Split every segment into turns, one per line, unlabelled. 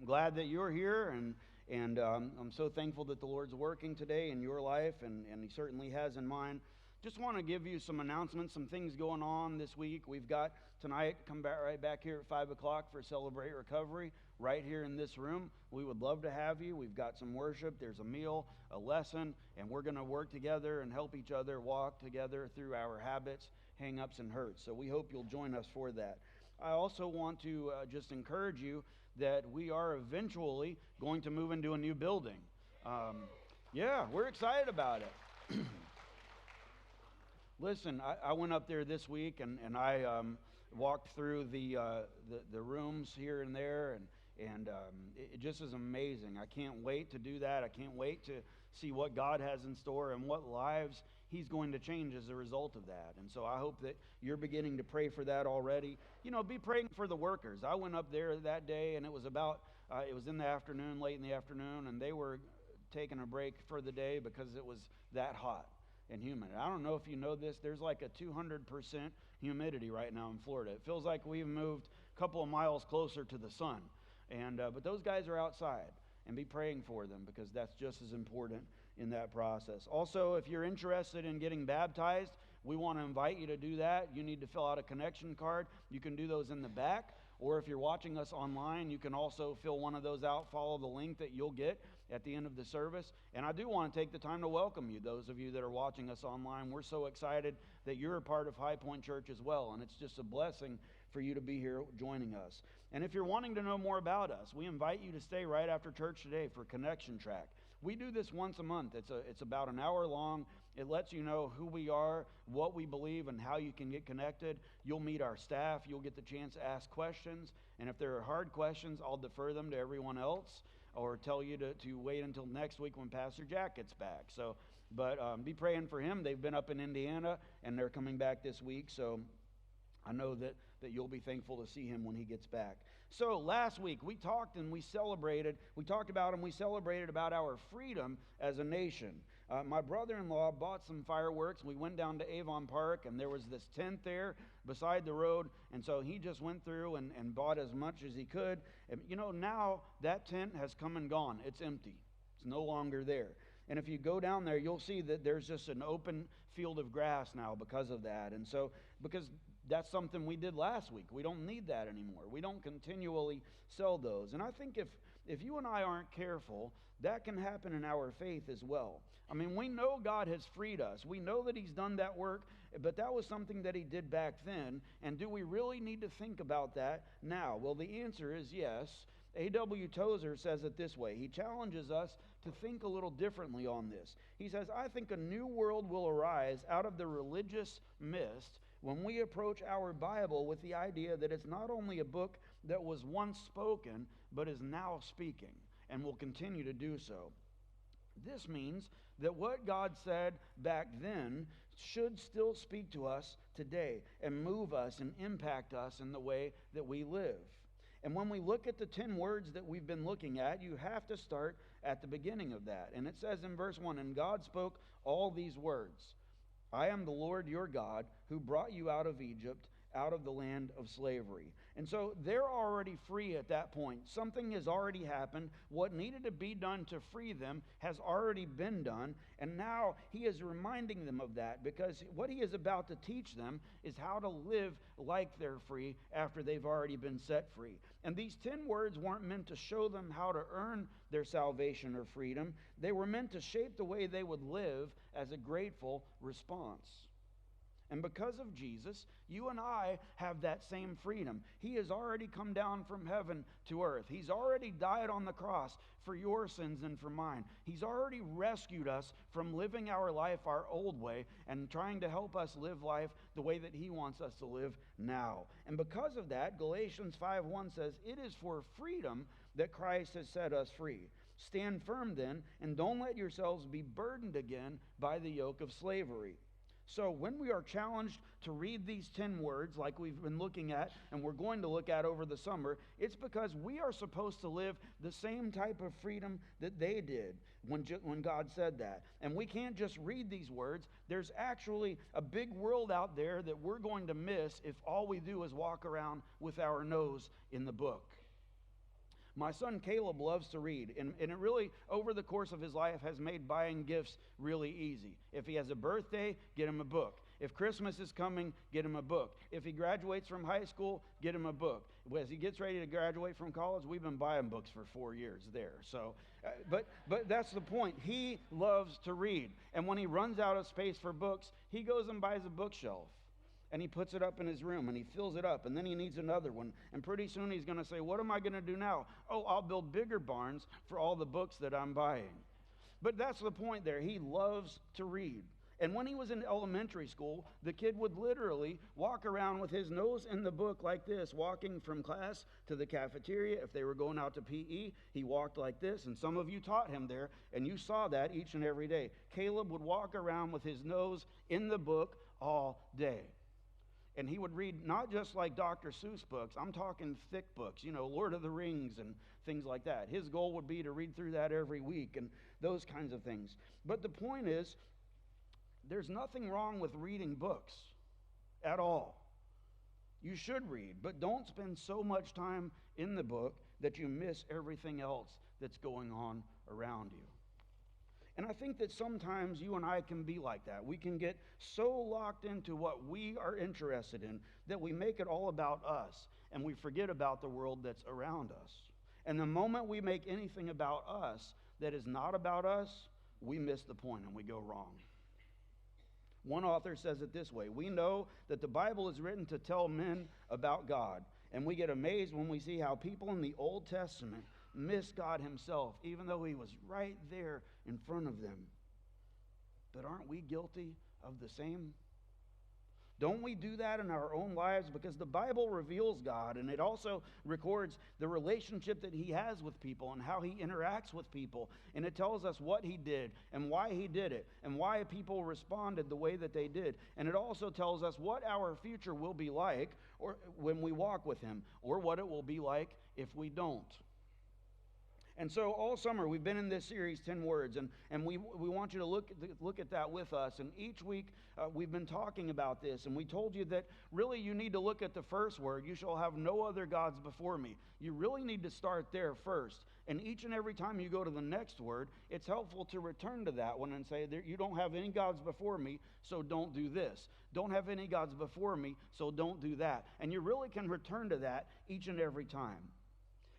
glad that you're here, and I'm so thankful that the Lord's working today in your life, and He certainly has in mine. Just want to give you some announcements, some things going on this week. We've got tonight, come back right back here at 5 o'clock for Celebrate Recovery, right here in this room. We would love to have you. We've got some worship, there's a meal, a lesson, and we're going to work together and help each other walk together through our habits, hang-ups, and hurts. So we hope you'll join us for that. I also want to just encourage you that we are eventually going to move into a new building. Yeah, we're excited about it. Listen, I went up there this week and I walked through the rooms here and there, and it just is amazing. I can't wait to do that. I can't wait to see what God has in store and what lives He's going to change as a result of that. And so I hope that you're beginning to pray for that already. You know, be praying for the workers. I went up there that day, and it was in the afternoon, late in the afternoon, and they were taking a break for the day because it was that hot and humid. I don't know if you know this, there's like a 200% humidity right now in Florida. It feels like we've moved a couple of miles closer to the sun. And but those guys are outside, and be praying for them because that's just as important in that process. Also, if you're interested in getting baptized, we want to invite you to do that. You need to fill out a connection card. You can do those in the back, or if you're watching us online, you can also fill one of those out, follow the link that you'll get at the end of the service. And I do want to take the time to welcome you, those of you that are watching us online. We're so excited that you're a part of High Point Church as well, and it's just a blessing for you to be here joining us. And if you're wanting to know more about us, we invite you to stay right after church today for Connection Track. We do this once a month. It's about an hour long. It lets you know who we are, what we believe, and how you can get connected. You'll meet our staff. You'll get the chance to ask questions. And if there are hard questions, I'll defer them to everyone else or tell you to wait until next week when Pastor Jack gets back. But be praying for him. They've been up in Indiana, and they're coming back this week. So I know that you'll be thankful to see him when he gets back. So last week we talked and we celebrated. We talked about and we celebrated about our freedom as a nation. My brother-in-law bought some fireworks. We went down to Avon Park, and there was this tent there beside the road. And so he just went through and bought as much as he could. And, you know, now that tent has come and gone. It's empty. It's no longer there. And if you go down there, you'll see that there's just an open field of grass now because of that. And so, because that's something we did last week. We don't need that anymore. We don't continually sell those. And I think if you and I aren't careful, that can happen in our faith as well. I mean, we know God has freed us. We know that He's done that work, but that was something that He did back then. And do we really need to think about that now? Well, the answer is yes. A.W. Tozer says it this way. He challenges us to think a little differently on this. He says, I think a new world will arise out of the religious mist when we approach our Bible with the idea that it's not only a book that was once spoken, but is now speaking and will continue to do so. This means that what God said back then should still speak to us today and move us and impact us in the way that we live. And when we look at the 10 words that we've been looking at, you have to start at the beginning of that. And it says in verse 1, and God spoke all these words. I am the Lord your God who brought you out of Egypt, out of the land of slavery. And so they're already free at that point. Something has already happened. What needed to be done to free them has already been done. And now He is reminding them of that, because what He is about to teach them is how to live like they're free after they've already been set free. And these 10 words weren't meant to show them how to earn their salvation or freedom. They were meant to shape the way they would live as a grateful response. And because of Jesus, you and I have that same freedom. He has already come down from heaven to earth. He's already died on the cross for your sins and for mine. He's already rescued us from living our life our old way and trying to help us live life the way that He wants us to live now. And because of that, Galatians 5:1 says, it is for freedom that Christ has set us free. Stand firm then, and don't let yourselves be burdened again by the yoke of slavery. So when we are challenged to read these 10 words like we've been looking at and we're going to look at over the summer, it's because we are supposed to live the same type of freedom that they did when God said that. And we can't just read these words. There's actually a big world out there that we're going to miss if all we do is walk around with our nose in the book. My son Caleb loves to read, and it really, over the course of his life, has made buying gifts really easy. If he has a birthday, get him a book. If Christmas is coming, get him a book. If he graduates from high school, get him a book. As he gets ready to graduate from college, we've been buying books for 4 years there. So, but that's the point. He loves to read. And when he runs out of space for books, he goes and buys a bookshelf. And he puts it up in his room, and he fills it up, and then he needs another one. And pretty soon he's going to say, what am I going to do now? Oh, I'll build bigger barns for all the books that I'm buying. But that's the point there. He loves to read. And when he was in elementary school, the kid would literally walk around with his nose in the book like this, walking from class to the cafeteria. If they were going out to PE, he walked like this. And some of you taught him there, and you saw that each and every day. Caleb would walk around with his nose in the book all day. And he would read not just like Dr. Seuss books. I'm talking thick books, Lord of the Rings and things like that. His goal would be to read through that every week and those kinds of things. But the point is, there's nothing wrong with reading books at all. You should read, but don't spend so much time in the book that you miss everything else that's going on around you. And I think that sometimes you and I can be like that. We can get so locked into what we are interested in that we make it all about us, and we forget about the world that's around us. And the moment we make anything about us that is not about us, we miss the point and we go wrong. One author says it this way: we know that the Bible is written to tell men about God, and we get amazed when we see how people in the Old Testament miss God himself, even though he was right there in front of them. But aren't we guilty of the same? Don't we do that in our own lives? Because the Bible reveals God, and it also records the relationship that he has with people and how he interacts with people. And it tells us what he did and why he did it and why people responded the way that they did. And it also tells us what our future will be like or when we walk with him, or what it will be like if we don't. And so all summer we've been in this series, 10 Words, and we want you to look at that with us. And each week we've been talking about this, and we told you that really you need to look at the first word: you shall have no other gods before me. You really need to start there first. And each and every time you go to the next word, it's helpful to return to that one and say, you don't have any gods before me, so don't do this. Don't have any gods before me, so don't do that. And you really can return to that each and every time.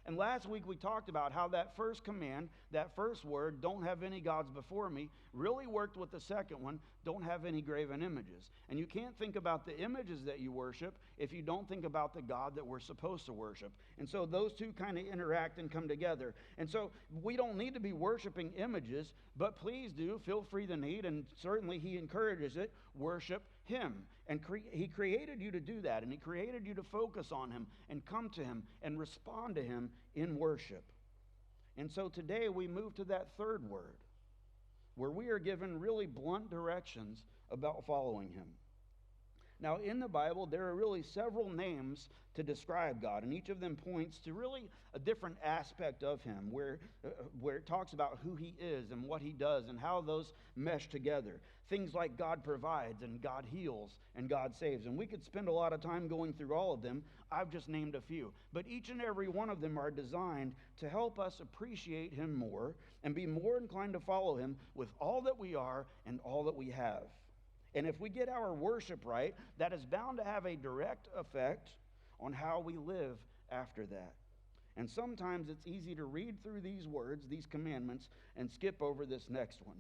And last week we talked about how that first command, that first word, don't have any gods before me, really worked with the second one, don't have any graven images. And you can't think about the images that you worship if you don't think about the God that we're supposed to worship. And so those two kind of interact and come together. And so we don't need to be worshiping images, but please do, feel free to need, and certainly he encourages it, worship him. And he created you to do that, and he created you to focus on him and come to him and respond to him in worship. And so today we move to that third word, where we are given really blunt directions about following him. Now, in the Bible, there are really several names to describe God, and each of them points to really a different aspect of him, where it talks about who he is and what he does and how those mesh together. Things like God provides and God heals and God saves. And we could spend a lot of time going through all of them. I've just named a few. But each and every one of them are designed to help us appreciate him more and be more inclined to follow him with all that we are and all that we have. And if we get our worship right, that is bound to have a direct effect on how we live after that. And sometimes it's easy to read through these words, these commandments, and skip over this next one.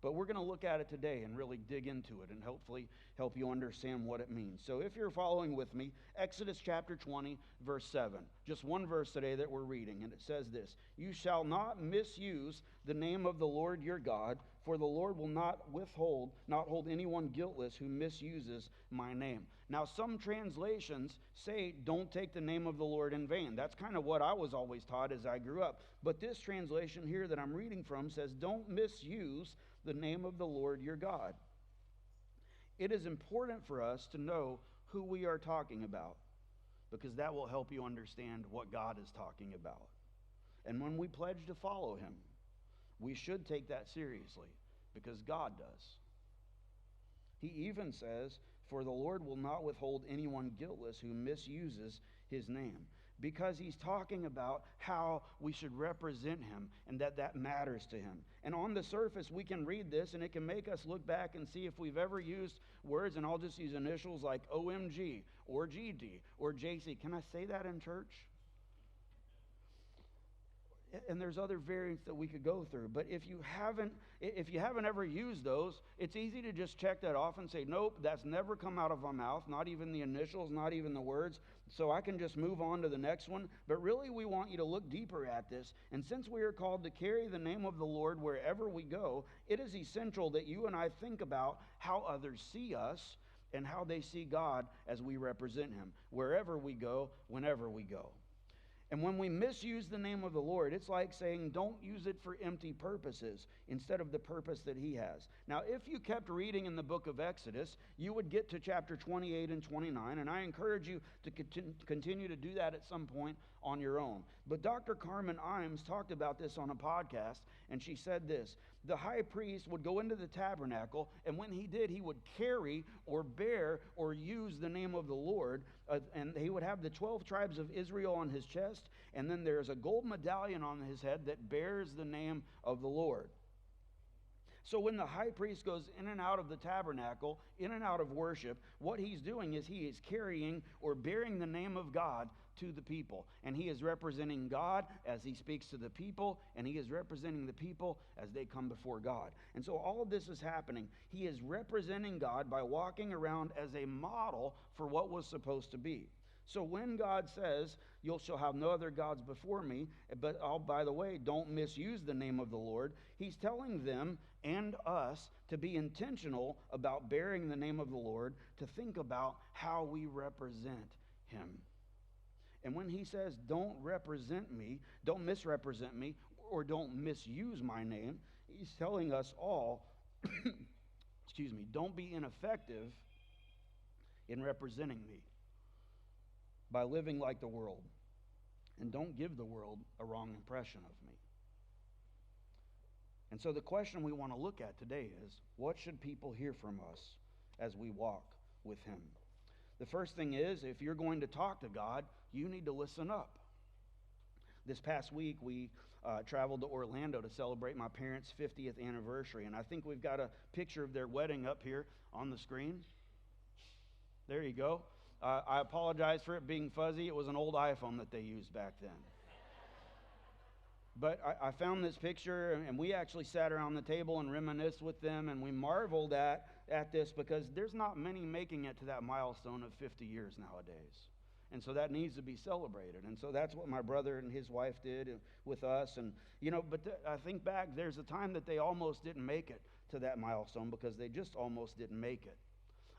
But we're going to look at it today and really dig into it and hopefully help you understand what it means. So if you're following with me, Exodus chapter 20, verse 7. Just one verse today that we're reading, and it says this: "You shall not misuse the name of the Lord your God, for the Lord will not hold anyone guiltless who misuses my name." Now, some translations say, don't take the name of the Lord in vain. That's kind of what I was always taught as I grew up. But this translation here that I'm reading from says, don't misuse the name of the Lord your God. It is important for us to know who we are talking about, because that will help you understand what God is talking about. And when we pledge to follow him, we should take that seriously, because God does. He even says, "For the Lord will not withhold anyone guiltless who misuses his name." because he's talking about how we should represent him and that matters to him. And on the surface, we can read this and it can make us look back and see if we've ever used words, and I'll just use initials like OMG or GD or JC. Can I say that in church? And there's other variants that we could go through. But if you haven't ever used those, it's easy to just check that off and say, nope, that's never come out of my mouth, not even the initials, not even the words. So I can just move on to the next one. But really, we want you to look deeper at this. And since we are called to carry the name of the Lord wherever we go, it is essential that you and I think about how others see us and how they see God as we represent him, wherever we go, whenever we go. And when we misuse the name of the Lord, it's like saying, don't use it for empty purposes instead of the purpose that he has. Now, if you kept reading in the book of Exodus, you would get to chapter 28 and 29, and I encourage you to continue to do that at some point on your own. But Dr. Carmen Imes talked about this on a podcast, and she said this: the high priest would go into the tabernacle, and when he did, he would carry or bear or use the name of the Lord, and he would have the 12 tribes of Israel on his chest, and then there's a gold medallion on his head that bears the name of the Lord. So when the high priest goes in and out of the tabernacle, in and out of worship, what he's doing is he is carrying or bearing the name of God to the people. And he is representing God as he speaks to the people, and he is representing the people as they come before God. And so all of this is happening. He is representing God by walking around as a model for what was supposed to be. So when God says, you shall have no other gods before me, but oh, by the way, don't misuse the name of the Lord, he's telling them and us to be intentional about bearing the name of the Lord, to think about how we represent him. And when he says, don't represent me, don't misrepresent me, or don't misuse my name, he's telling us all, don't be ineffective in representing me by living like the world. And don't give the world a wrong impression of me. And so the question we want to look at today is, what should people hear from us as we walk with him? The first thing is, if you're going to talk to God, you need to listen up. This past week, we traveled to Orlando to celebrate my parents' 50th anniversary, and I think we've got a picture of their wedding up here on the screen. There you go. I apologize for it being fuzzy. It was an old iPhone that they used back then. But I found this picture, and we actually sat around the table and reminisced with them, and we marveled at this because there's not many making it to that milestone of 50 years nowadays. And so that needs to be celebrated. And so that's what my brother and his wife did with us. And, I think back, there's a time that they almost didn't make it to that milestone because they just almost didn't make it.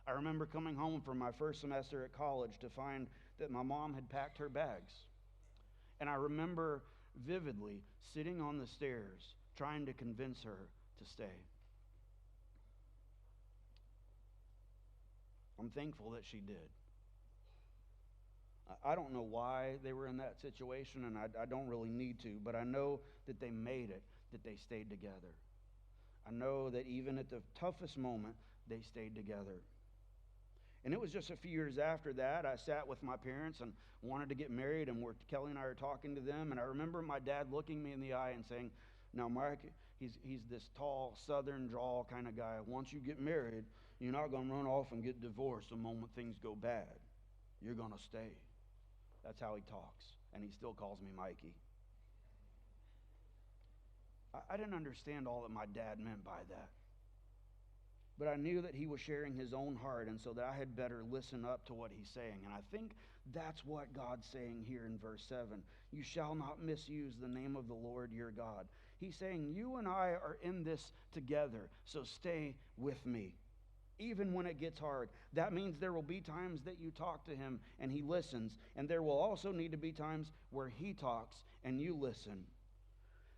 I remember coming home from my first semester at college to find that my mom had packed her bags. And I remember vividly sitting on the stairs trying to convince her to stay. I'm thankful that she did. I don't know why they were in that situation, and I don't really need to, but I know that they made it, that they stayed together. I know that even at the toughest moment, they stayed together. And it was just a few years after that, I sat with my parents and wanted to get married, and Kelly and I are talking to them, and I remember my dad looking me in the eye and saying, now, Mike, he's this tall, southern drawl kind of guy. Once you get married, you're not going to run off and get divorced the moment things go bad. You're going to stay. That's how he talks, and he still calls me Mikey. I didn't understand all that my dad meant by that. But I knew that he was sharing his own heart, and so that I had better listen up to what he's saying. And I think that's what God's saying here in verse 7. You shall not misuse the name of the Lord your God. He's saying, you and I are in this together, so stay with me. Even when it gets hard. That means there will be times that you talk to him and he listens. And there will also need to be times where he talks and you listen.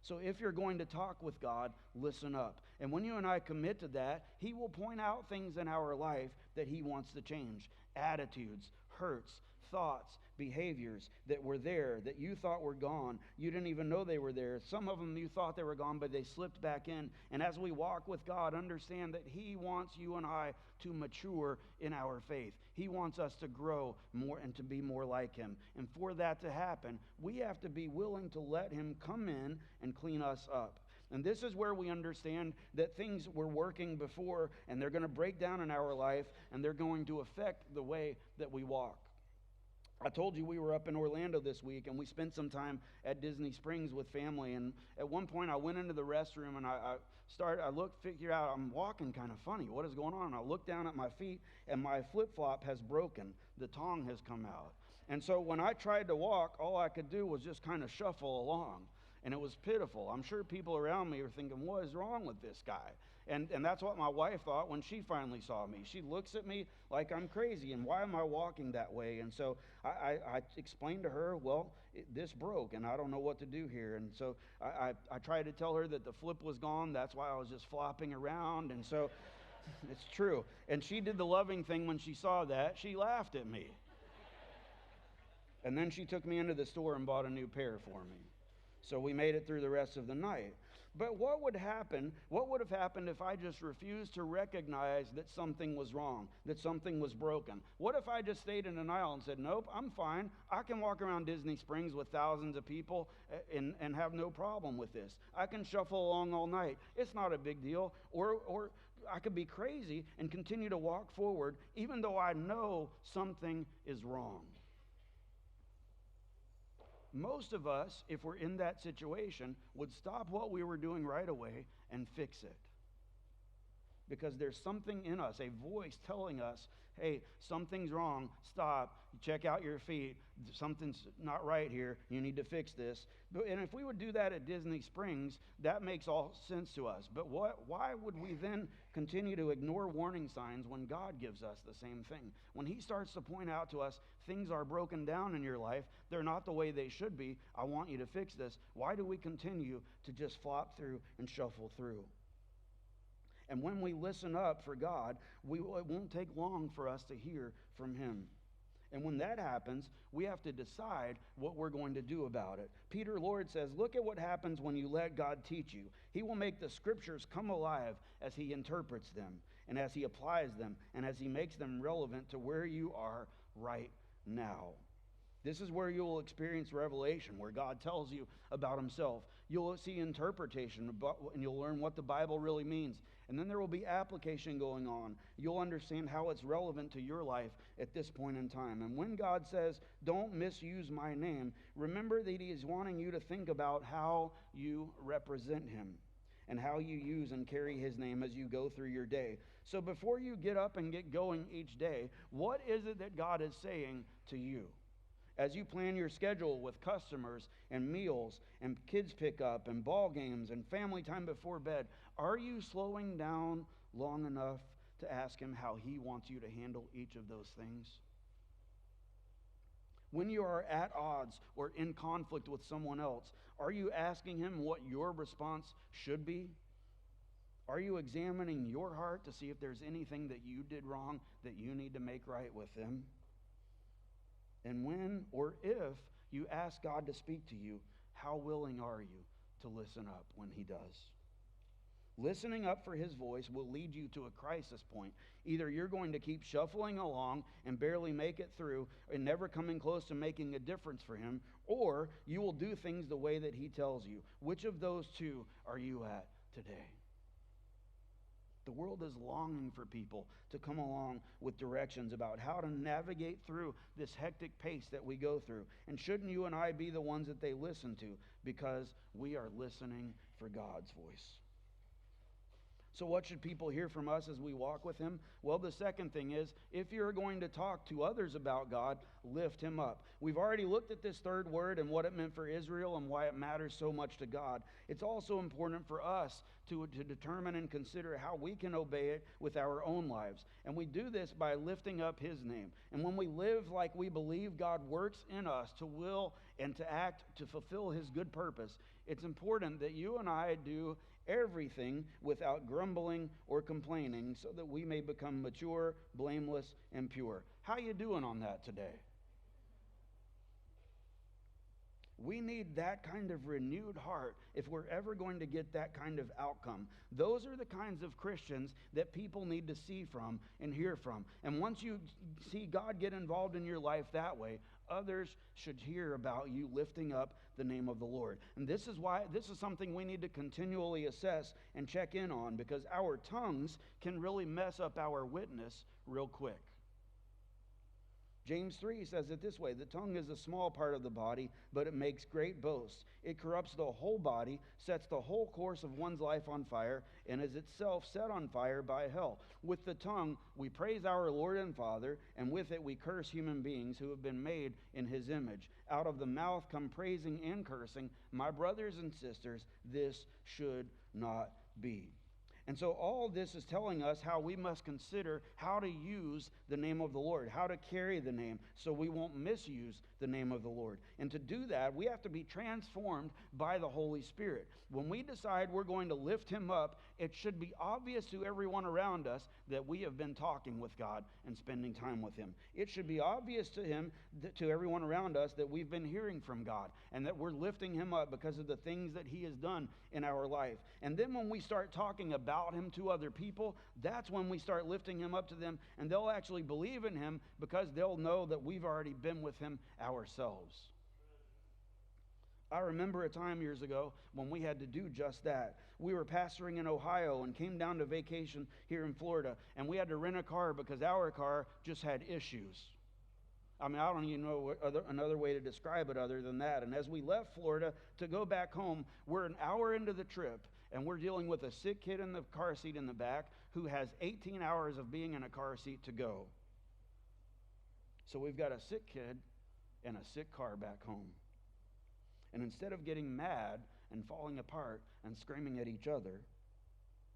So if you're going to talk with God, listen up. And when you and I commit to that, he will point out things in our life that he wants to change. Attitudes, hurts, thoughts, behaviors that were there, that you thought were gone. You didn't even know they were there. Some of them you thought they were gone, but they slipped back in. And as we walk with God, understand that he wants you and I to mature in our faith. He wants us to grow more and to be more like him. And for that to happen, we have to be willing to let him come in and clean us up. And this is where we understand that things were working before, and they're going to break down in our life, and they're going to affect the way that we walk. I told you we were up in Orlando this week, and we spent some time at Disney Springs with family. And at one point, I went into the restroom, and I figured out I'm walking kind of funny. What is going on? And I looked down at my feet, and my flip-flop has broken. The tongue has come out. And so when I tried to walk, all I could do was just kind of shuffle along. And it was pitiful. I'm sure people around me are thinking, what is wrong with this guy? And that's what my wife thought when she finally saw me. She looks at me like I'm crazy, and why am I walking that way? And so I explained to her, well, this broke, and I don't know what to do here. And so I tried to tell her that the flip was gone. That's why I was just flopping around. And so it's true. And she did the loving thing when she saw that. She laughed at me. And then she took me into the store and bought a new pair for me. So we made it through the rest of the night. But what would have happened if I just refused to recognize that something was wrong, that something was broken? What if I just stayed in denial and said, nope, I'm fine. I can walk around Disney Springs with thousands of people and have no problem with this. I can shuffle along all night. It's not a big deal. Or I could be crazy and continue to walk forward even though I know something is wrong. Most of us, if we're in that situation, would stop what we were doing right away and fix it. Because there's something in us, a voice telling us, hey, something's wrong, stop, check out your feet, something's not right here, you need to fix this. And if we would do that at Disney Springs, that makes all sense to us. But why would we then continue to ignore warning signs when God gives us the same thing? When he starts to point out to us, things are broken down in your life, they're not the way they should be, I want you to fix this. Why do we continue to just flop through and shuffle through? And when we listen up for God, it won't take long for us to hear from him. And when that happens, we have to decide what we're going to do about it. Peter Lord says, look at what happens when you let God teach you. He will make the scriptures come alive as he interprets them, and as he applies them, and as he makes them relevant to where you are right now. This is where you will experience revelation, where God tells you about himself. You'll see interpretation, and you'll learn what the Bible really means. And then there will be application going on. You'll understand how it's relevant to your life at this point in time. And when God says, don't misuse my name, remember that he is wanting you to think about how you represent him and how you use and carry his name as you go through your day. So before you get up and get going each day, what is it that God is saying to you? As you plan your schedule with customers and meals and kids pickup and ball games and family time before bed, are you slowing down long enough to ask him how he wants you to handle each of those things? When you are at odds or in conflict with someone else, are you asking him what your response should be? Are you examining your heart to see if there's anything that you did wrong that you need to make right with them? And when or if you ask God to speak to you, how willing are you to listen up when he does? Listening up for his voice will lead you to a crisis point. Either you're going to keep shuffling along and barely make it through and never coming close to making a difference for him, or you will do things the way that he tells you. Which of those two are you at today? The world is longing for people to come along with directions about how to navigate through this hectic pace that we go through. And shouldn't you and I be the ones that they listen to, because we are listening for God's voice? So what should people hear from us as we walk with him? Well, the second thing is, if you're going to talk to others about God, lift him up. We've already looked at this third word and what it meant for Israel and why it matters so much to God. It's also important for us to determine and consider how we can obey it with our own lives. And we do this by lifting up his name. And when we live like we believe God works in us to will and to act to fulfill his good purpose, it's important that you and I do everything without grumbling or complaining, so that we may become mature, blameless, and pure. How you doing on that today? We need that kind of renewed heart if we're ever going to get that kind of outcome. Those are the kinds of Christians that people need to see from and hear from. And once you see God get involved in your life that way, others should hear about you lifting up the name of the Lord. And this is something we need to continually assess and check in on, because our tongues can really mess up our witness real quick. James 3 says it this way: the tongue is a small part of the body, but it makes great boasts. It corrupts the whole body, sets the whole course of one's life on fire, and is itself set on fire by hell. With the tongue we praise our Lord and Father, and with it we curse human beings who have been made in his image. Out of the mouth come praising and cursing. My brothers and sisters, this should not be. And so all this is telling us how we must consider how to use the name of the Lord, how to carry the name so we won't misuse the name of the Lord. And to do that, we have to be transformed by the Holy Spirit. When we decide we're going to lift him up, it should be obvious to everyone around us that we have been talking with God and spending time with him. It should be obvious to him, to everyone around us, that we've been hearing from God and that we're lifting him up because of the things that he has done in our life. And then when we start talking about him to other people, that's when we start lifting him up to them, and they'll actually believe in him because they'll know that we've already been with him ourselves. I remember a time years ago when we had to do just that. We were pastoring in Ohio and came down to vacation here in Florida, and we had to rent a car because our car just had issues. I mean, I don't even know another way to describe it other than that. And as we left Florida to go back home, we're an hour into the trip, and we're dealing with a sick kid in the car seat in the back who has 18 hours of being in a car seat to go. So we've got a sick kid and a sick car back home. And instead of getting mad and falling apart and screaming at each other,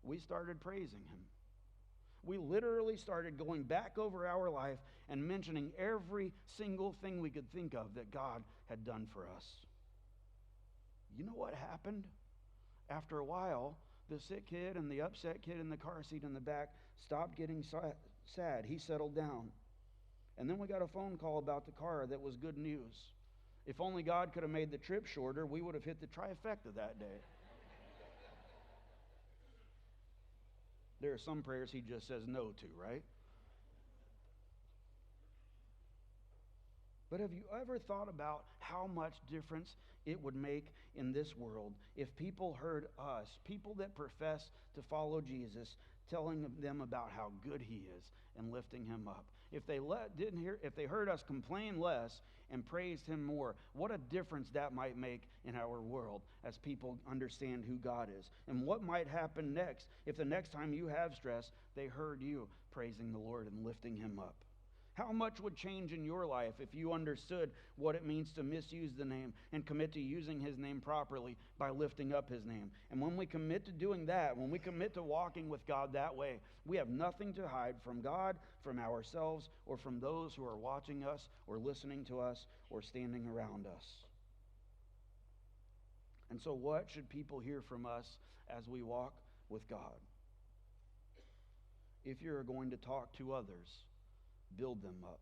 we started praising him. We literally started going back over our life and mentioning every single thing we could think of that God had done for us. You know what happened? After a while, the sick kid and the upset kid in the car seat in the back stopped getting sad. He settled down. And then we got a phone call about the car that was good news. If only God could have made the trip shorter, we would have hit the trifecta that day. There are some prayers he just says no to, right? But have you ever thought about how much difference it would make in this world if people heard us, people that profess to follow Jesus, telling them about how good he is and lifting him up? If they heard us complain less and praised him more, what a difference that might make in our world as people understand who God is. And what might happen next if the next time you have stress, they heard you praising the Lord and lifting him up? How much would change in your life if you understood what it means to misuse the name and commit to using his name properly by lifting up his name? And when we commit to doing that, when we commit to walking with God that way, we have nothing to hide from God, from ourselves, or from those who are watching us or listening to us or standing around us. And so what should people hear from us as we walk with God? If you're going to talk to others, build them up.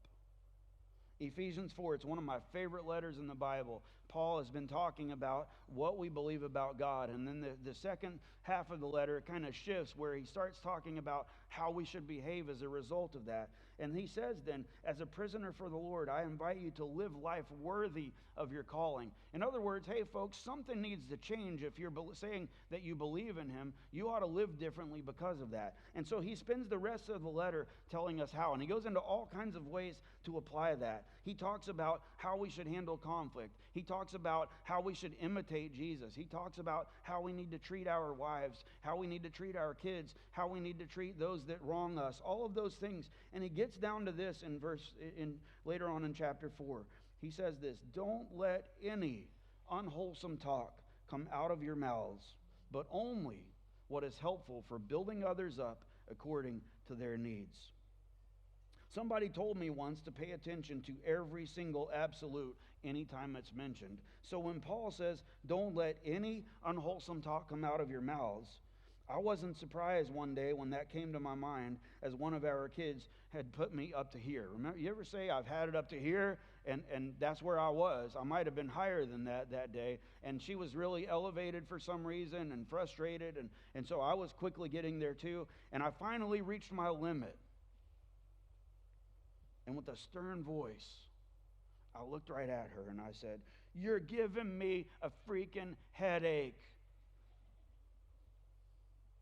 Ephesians 4, it's one of my favorite letters in the Bible. Paul has been talking about what we believe about God. And then the second half of the letter, it kind of shifts where he starts talking about how we should behave as a result of that. And he says then, as a prisoner for the Lord, I invite you to live life worthy of your calling. In other words, hey folks, something needs to change. If you're saying that you believe in him, you ought to live differently because of that. And so he spends the rest of the letter telling us how. And he goes into all kinds of ways to apply that. He talks about how we should handle conflict. He talks about how we should imitate Jesus. He talks about how we need to treat our wives, how we need to treat our kids, how we need to treat those that wrong us, all of those things. And he gets down to this in later on in chapter 4. He says this: don't let any unwholesome talk come out of your mouths, but only what is helpful for building others up according to their needs. Somebody told me once to pay attention to every single absolute anytime it's mentioned. So when Paul says, don't let any unwholesome talk come out of your mouths, I wasn't surprised one day when that came to my mind as one of our kids had put me up to here. Remember, you ever say, I've had it up to here? and that's where I was. I might have been higher than that day. And she was really elevated for some reason and frustrated. And so I was quickly getting there too. And I finally reached my limit. And with a stern voice, I looked right at her and I said, "You're giving me a freaking headache."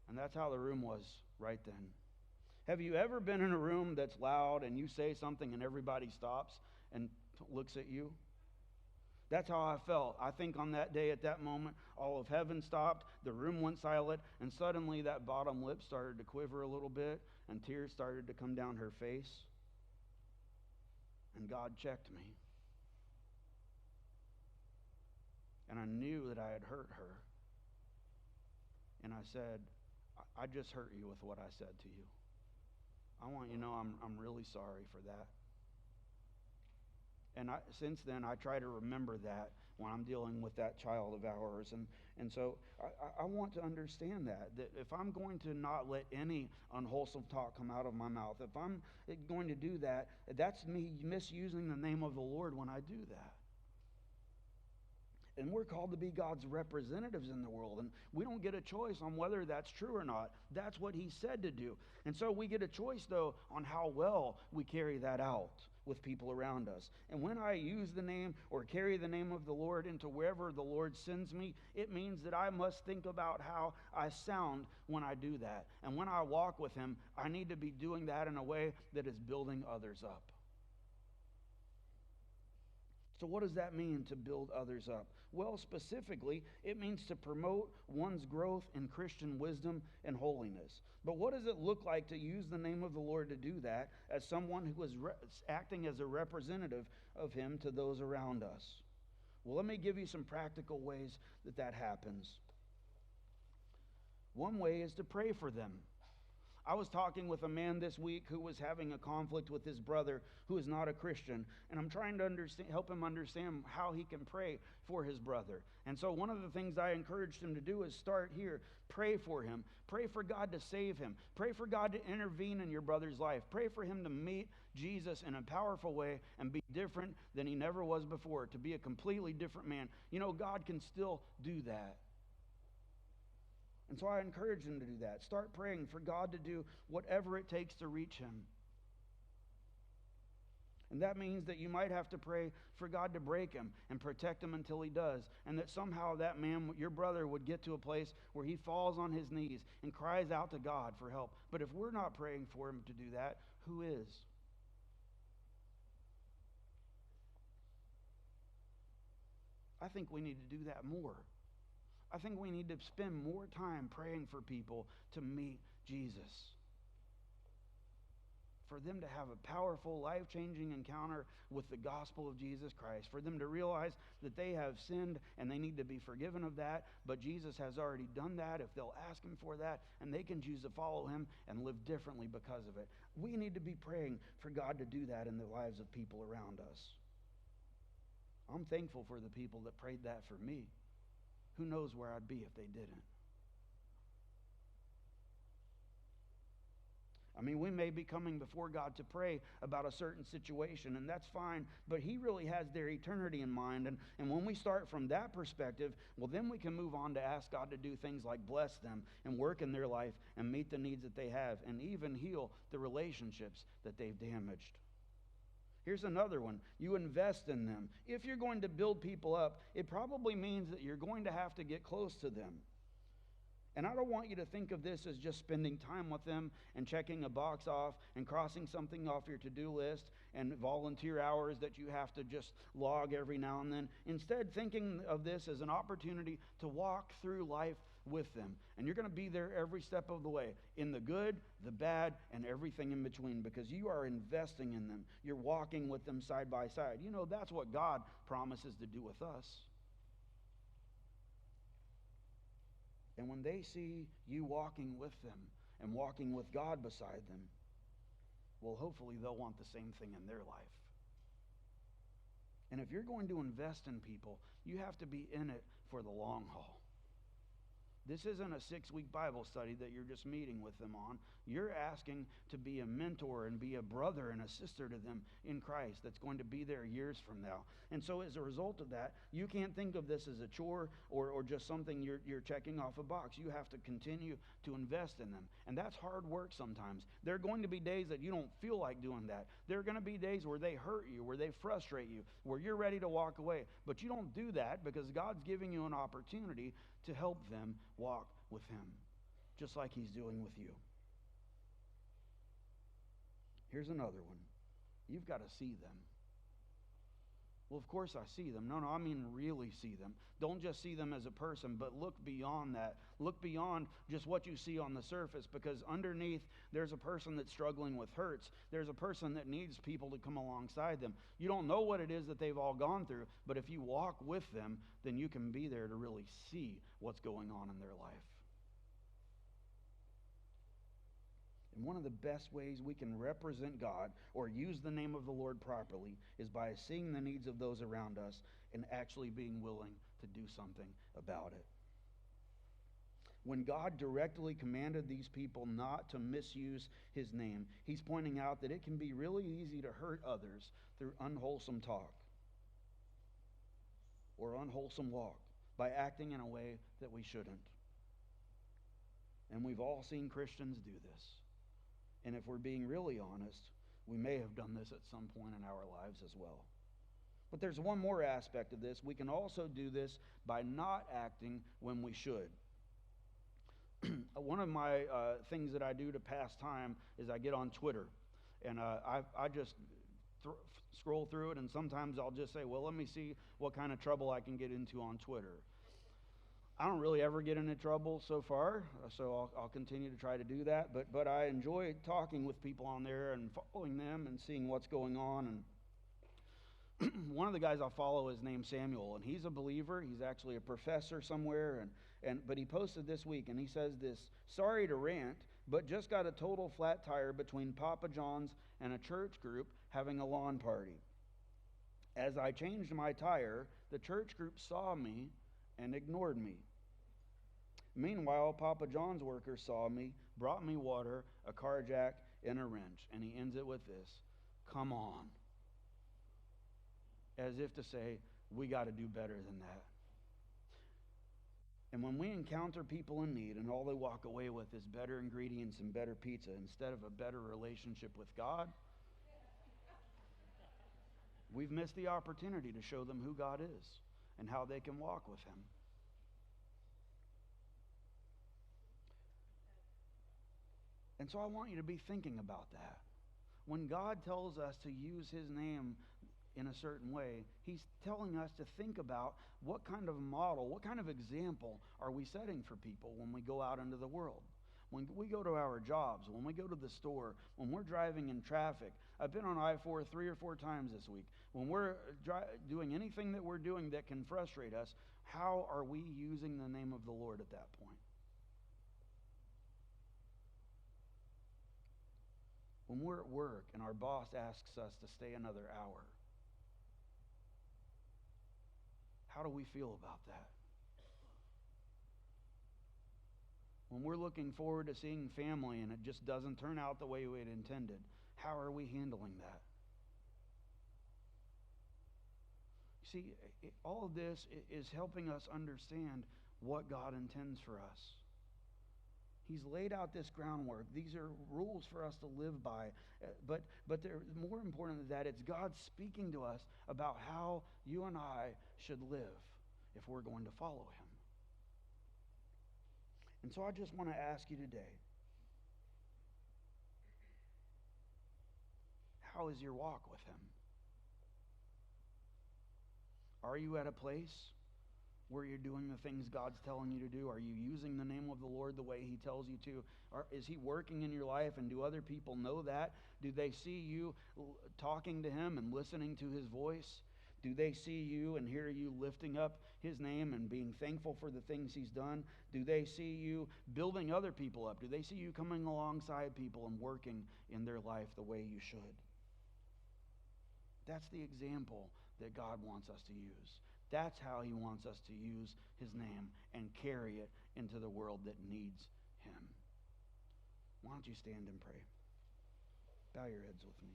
And that's how the room was right then. Have you ever been in a room that's loud and you say something and everybody stops and looks at you? That's how I felt. I think on that day, at that moment, all of heaven stopped, the room went silent, and suddenly that bottom lip started to quiver a little bit, and tears started to come down her face. And God checked me. And I knew that I had hurt her. And I said, "I just hurt you with what I said to you. I want you to know I'm really sorry for that." And since then, I try to remember that when I'm dealing with that child of ours. And so I want to understand that if I'm going to not let any unwholesome talk come out of my mouth, if I'm going to do that, that's me misusing the name of the Lord when I do that. And we're called to be God's representatives in the world. And we don't get a choice on whether that's true or not. That's what He said to do. And so we get a choice, though, on how well we carry that out with people around us. And when I use the name or carry the name of the Lord into wherever the Lord sends me, it means that I must think about how I sound when I do that. And when I walk with Him, I need to be doing that in a way that is building others up. So what does that mean, to build others up? Well, specifically, it means to promote one's growth in Christian wisdom and holiness. But what does it look like to use the name of the Lord to do that as someone who is acting as a representative of Him to those around us? Well, let me give you some practical ways that happens. One way is to pray for them. I was talking with a man this week who was having a conflict with his brother who is not a Christian, and I'm trying to help him understand how he can pray for his brother. And so one of the things I encouraged him to do is start here. Pray for him. Pray for God to save him. Pray for God to intervene in your brother's life. Pray for him to meet Jesus in a powerful way and be different than he never was before, to be a completely different man. You know, God can still do that. And so I encourage him to do that. Start praying for God to do whatever it takes to reach him. And that means that you might have to pray for God to break him and protect him until He does. And that somehow that man, your brother, would get to a place where he falls on his knees and cries out to God for help. But if we're not praying for him to do that, who is? I think we need to do that more. I think we need to spend more time praying for people to meet Jesus. For them to have a powerful, life-changing encounter with the gospel of Jesus Christ. For them to realize that they have sinned and they need to be forgiven of that. But Jesus has already done that if they'll ask Him for that. And they can choose to follow Him and live differently because of it. We need to be praying for God to do that in the lives of people around us. I'm thankful for the people that prayed that for me. Who knows where I'd be if they didn't? I mean, we may be coming before God to pray about a certain situation, and that's fine, but He really has their eternity in mind. And when we start from that perspective, well, then we can move on to ask God to do things like bless them and work in their life and meet the needs that they have and even heal the relationships that they've damaged. Here's another one. You invest in them. If you're going to build people up, it probably means that you're going to have to get close to them. And I don't want you to think of this as just spending time with them and checking a box off and crossing something off your to-do list and volunteer hours that you have to just log every now and then. Instead, thinking of this as an opportunity to walk through life with them. And you're going to be there every step of the way, in the good, the bad, and everything in between, because you are investing in them. You're walking with them side by side. You know, that's what God promises to do with us. And when they see you walking with them and walking with God beside them, well, hopefully they'll want the same thing in their life. And if you're going to invest in people, you have to be in it for the long haul. This isn't a 6-week Bible study that you're just meeting with them on. You're asking to be a mentor and be a brother and a sister to them in Christ that's going to be there years from now. And so as a result of that, you can't think of this as a chore or just something you're checking off a box. You have to continue to invest in them. And that's hard work sometimes. There are going to be days that you don't feel like doing that. There are going to be days where they hurt you, where they frustrate you, where you're ready to walk away. But you don't do that because God's giving you an opportunity to help them walk with Him, just like He's doing with you. Here's another one. You've got to see them. Well, of course I see them. No, I mean really see them. Don't just see them as a person, but look beyond that. Look beyond just what you see on the surface, because underneath there's a person that's struggling with hurts. There's a person that needs people to come alongside them. You don't know what it is that they've all gone through, but if you walk with them, then you can be there to really see what's going on in their life. And one of the best ways we can represent God or use the name of the Lord properly is by seeing the needs of those around us and actually being willing to do something about it. When God directly commanded these people not to misuse His name, He's pointing out that it can be really easy to hurt others through unwholesome talk or unwholesome walk by acting in a way that we shouldn't. And we've all seen Christians do this. And if we're being really honest, we may have done this at some point in our lives as well. But there's one more aspect of this. We can also do this by not acting when we should. One of my things that I do to pass time is I get on Twitter. And I just scroll through it, and sometimes I'll just say, well, let me see what kind of trouble I can get into on Twitter. I don't really ever get into trouble so far, so I'll continue to try to do that. But I enjoy talking with people on there and following them and seeing what's going on. And one of the guys I follow is named Samuel, and he's a believer. He's actually a professor somewhere, but he posted this week, and he says this: sorry to rant, but just got a total flat tire between Papa John's and a church group having a lawn party. As I changed my tire, the church group saw me and ignored me. Meanwhile, Papa John's workers saw me, brought me water, a car jack, and a wrench. And he ends it with this: come on. As if to say, we got to do better than that. And when we encounter people in need and all they walk away with is better ingredients and better pizza instead of a better relationship with God, we've missed the opportunity to show them who God is and how they can walk with Him. And so I want you to be thinking about that. When God tells us to use His name in a certain way, He's telling us to think about what kind of model, what kind of example are we setting for people when we go out into the world. When we go to our jobs, when we go to the store, when we're driving in traffic. I've been on I-4 3 or 4 times this week. When we're doing anything that we're doing that can frustrate us, how are we using the name of the Lord at that point? When we're at work and our boss asks us to stay another hour, how do we feel about that? When we're looking forward to seeing family and it just doesn't turn out the way we had intended, how are we handling that? See, all of this is helping us understand what God intends for us. He's laid out this groundwork. These are rules for us to live by. But they're more important than that. It's God speaking to us about how you and I should live if we're going to follow Him. And so I just want to ask you today, how is your walk with Him? Are you at a place where you're doing the things God's telling you to do? Are you using the name of the Lord the way He tells you to? Is He working in your life, and do other people know that? Do they see you talking to Him and listening to His voice? Do they see you and hear you lifting up His name and being thankful for the things He's done? Do they see you building other people up? Do they see you coming alongside people and working in their life the way you should? That's the example that God wants us to use. That's how He wants us to use His name and carry it into the world that needs him. Why don't you stand and pray? Bow your heads with me.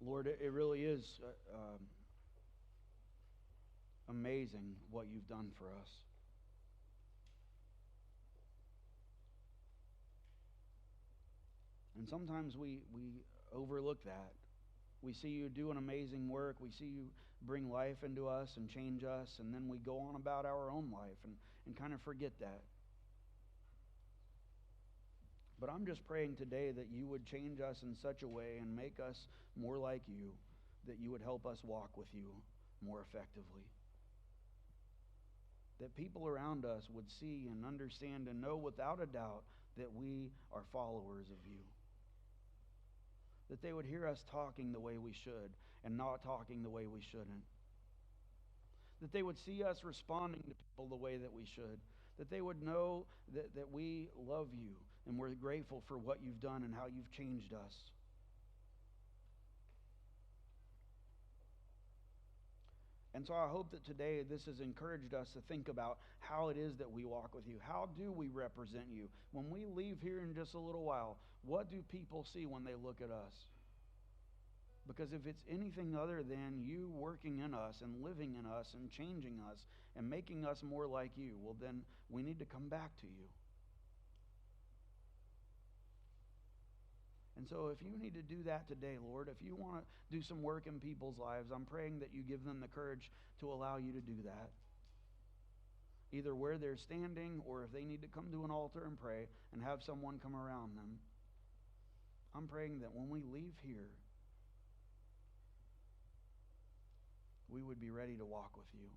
Lord, it really is amazing what you've done for us. And sometimes we overlook that. We see you do an amazing work. We see you bring life into us and change us, and then we go on about our own life and kind of forget that. But I'm just praying today that you would change us in such a way and make us more like you, that you would help us walk with you more effectively. That people around us would see and understand and know without a doubt that we are followers of you. That they would hear us talking the way we should and not talking the way we shouldn't. That they would see us responding to people the way that we should. That they would know that we love you and we're grateful for what you've done and how you've changed us. And so I hope that today this has encouraged us to think about how it is that we walk with you. How do we represent you? When we leave here in just a little while, what do people see when they look at us? Because if it's anything other than you working in us and living in us and changing us and making us more like you, well then we need to come back to you. And so if you need to do that today, Lord, if you want to do some work in people's lives, I'm praying that you give them the courage to allow you to do that. Either where they're standing or if they need to come to an altar and pray and have someone come around them. I'm praying that when we leave here, we would be ready to walk with you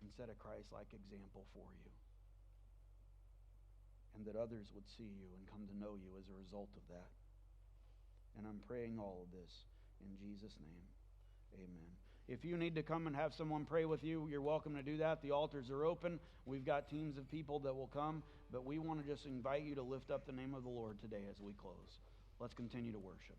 and set a Christ-like example for you. And that others would see you and come to know you as a result of that. And I'm praying all of this in Jesus' name. Amen. If you need to come and have someone pray with you, you're welcome to do that. The altars are open. We've got teams of people that will come, but we want to just invite you to lift up the name of the Lord today as we close. Let's continue to worship.